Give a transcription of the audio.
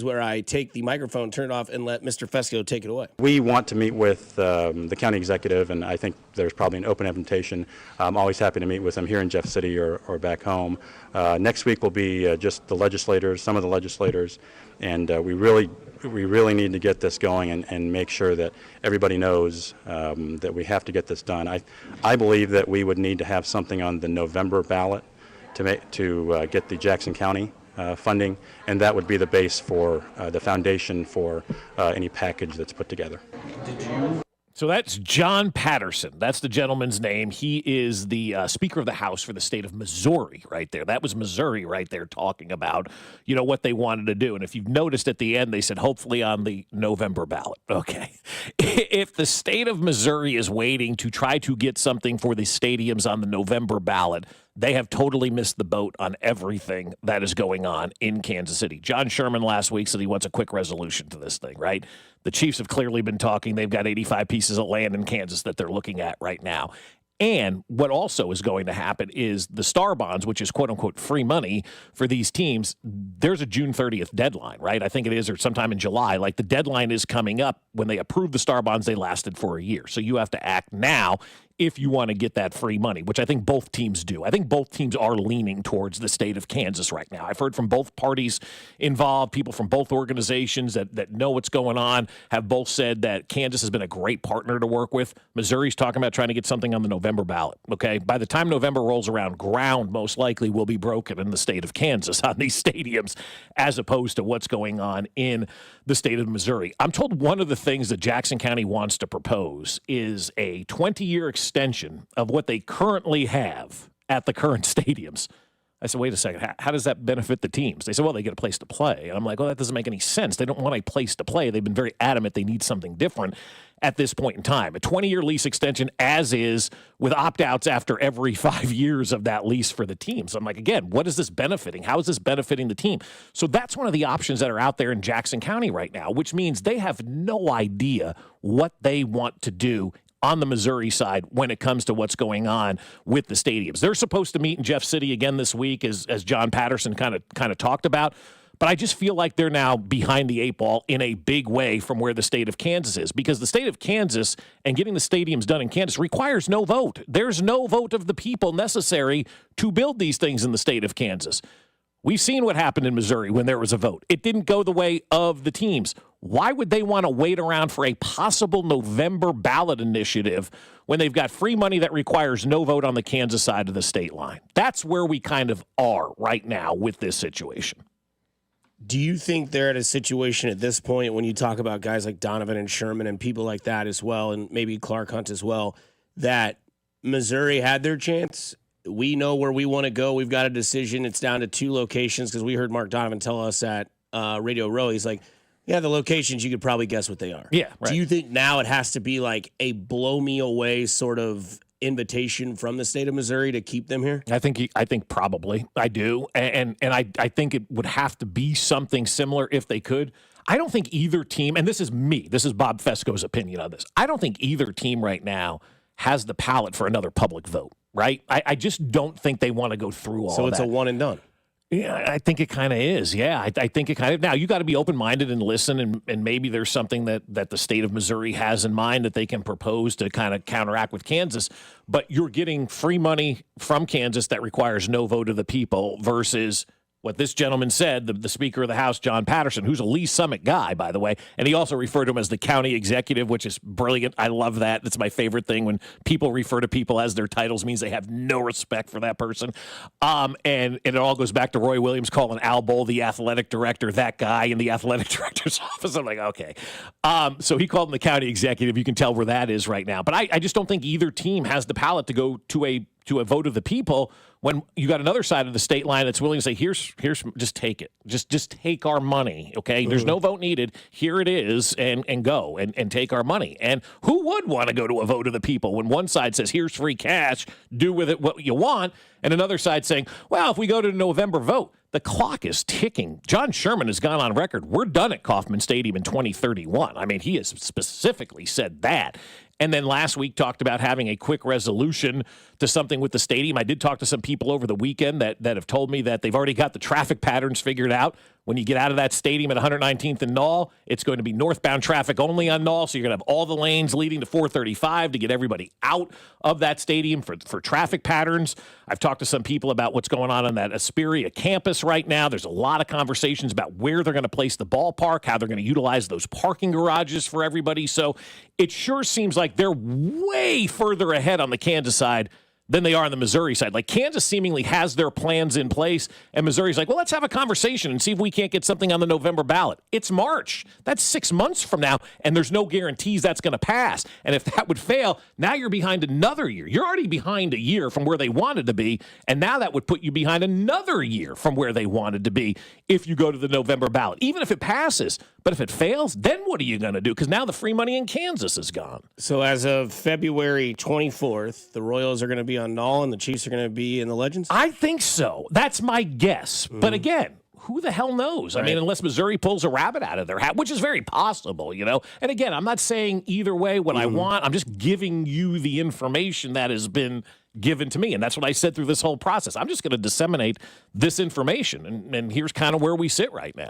where I take the microphone, turn it off, and let Mr. Fesco take it away. We want to meet with the county executive, and I think there's probably an open invitation. I'm always happy to meet with them here in Jeff City or back home. Next week will be just the legislators, some of the legislators, and we really need to get this going and make sure that everybody knows that we have to get this done. I believe that we would need to have something on the November ballot to get the Jackson County funding, and that would be the base for the foundation for any package that's put together. So that's John Patterson. That's the gentleman's name. He is the Speaker of the House for the state of Missouri right there. That was Missouri right there talking about, what they wanted to do. And if you've noticed at the end, they said hopefully on the November ballot. Okay. If the state of Missouri is waiting to try to get something for the stadiums on the November ballot, they have totally missed the boat on everything that is going on in Kansas City. John Sherman last week said he wants a quick resolution to this thing, right? The Chiefs have clearly been talking. They've got 85 pieces of land in Kansas that they're looking at right now. And what also is going to happen is the Star Bonds, which is quote-unquote free money for these teams, there's a June 30th deadline, right? I think it is, or sometime in July. Like, the deadline is coming up. When they approved the Star Bonds, they lasted for a year. So you have to act now if you want to get that free money, which I think both teams do. I think both teams are leaning towards the state of Kansas right now. I've heard from both parties involved, people from both organizations that know what's going on, have both said that Kansas has been a great partner to work with. Missouri's talking about trying to get something on the November ballot, okay? By the time November rolls around, ground most likely will be broken in the state of Kansas on these stadiums as opposed to what's going on in the state of Missouri. I'm told one of the things that Jackson County wants to propose is a 20-year extension of what they currently have at the current stadiums. I said, wait a second, how does that benefit the teams? They said, well, they get a place to play. And I'm like, well, that doesn't make any sense. They don't want a place to play. They've been very adamant they need something different at this point in time. A 20-year lease extension as is, with opt-outs after every 5 years of that lease for the team. So I'm like, again, what is this benefiting? How is this benefiting the team? So that's one of the options that are out there in Jackson County right now, which means they have no idea what they want to do on the Missouri side when it comes to what's going on with the stadiums. They're supposed to meet in Jeff City again this week, as John Patterson kind of talked about. But I just feel like they're now behind the eight ball in a big way from where the state of Kansas is, because the state of Kansas and getting the stadiums done in Kansas requires no vote. There's no vote of the people necessary to build these things in the state of Kansas. We've seen what happened in Missouri when there was a vote. It didn't go the way of the teams. Why would they want to wait around for a possible November ballot initiative when they've got free money that requires no vote on the Kansas side of the state line? That's where we kind of are right now with this situation. Do you think they're at a situation at this point, when you talk about guys like Donovan and Sherman and people like that as well, and maybe Clark Hunt as well, that Missouri had their chance? We know where we want to go. We've got a decision. It's down to 2 locations, because we heard Mark Donovan tell us at Radio Row, he's like, yeah, the locations, you could probably guess what they are. Yeah, right. Do you think now it has to be like a blow me away sort of invitation from the state of Missouri to keep them here? I think probably. I do. And I think it would have to be something similar if they could. I don't think either team, and this is me, this is Bob Fesco's opinion on this, I don't think either team right now has the palate for another public vote, right? I just don't think they want to go through all that. So it's a one and done. Yeah, I think it kind of is. Yeah, I think it kind of. Now, you got to be open-minded and listen, and maybe there's something that the state of Missouri has in mind that they can propose to kind of counteract with Kansas. But you're getting free money from Kansas that requires no vote of the people versus what this gentleman said, the Speaker of the House, John Patterson, who's a Lee Summit guy, by the way, and he also referred to him as the county executive, which is brilliant. I love that. That's my favorite thing, when people refer to people as their titles, means they have no respect for that person. And it all goes back to Roy Williams calling Al Bull, the athletic director, that guy in the athletic director's office. I'm like, okay. So he called him the county executive. You can tell where that is right now. But I just don't think either team has the palate to go to a vote of the people when you got another side of the state line that's willing to say, here's just take it. Just take our money, okay? There's no vote needed. Here it is, and go and take our money. And who would want to go to a vote of the people when one side says, here's free cash, do with it what you want, and another side saying, well, if we go to the November vote, the clock is ticking. John Sherman has gone on record. We're done at Kauffman Stadium in 2031. I mean, he has specifically said that. And then last week talked about having a quick resolution to something with the stadium. I did talk to some people over the weekend that have told me that they've already got the traffic patterns figured out. When you get out of that stadium at 119th and Knoll, it's going to be northbound traffic only on Knoll. So you're going to have all the lanes leading to 435 to get everybody out of that stadium for traffic patterns. I've talked to some people about what's going on that Aspiria campus right now. There's a lot of conversations about where they're going to place the ballpark, how they're going to utilize those parking garages for everybody. So it sure seems like they're way further ahead on the Kansas side than they are on the Missouri side. Like, Kansas seemingly has their plans in place, and Missouri's like, well, let's have a conversation and see if we can't get something on the November ballot. It's March. That's 6 months from now, and there's no guarantees that's going to pass. And if that would fail, now you're behind another year. You're already behind a year from where they wanted to be, and now that would put you behind another year from where they wanted to be if you go to the November ballot, even if it passes. But if it fails, then what are you going to do? Because now the free money in Kansas is gone. So as of February 24th, the Royals are going to be on Knoll and the Chiefs are going to be in the Legends? I think so. That's my guess. But again, who the hell knows? I mean, unless Missouri pulls a rabbit out of their hat, which is very possible, you know. And again, I'm not saying either way what I want. I'm just giving you the information that has been given to me. And that's what I said through this whole process. I'm just going to disseminate this information. And here's kind of where we sit right now.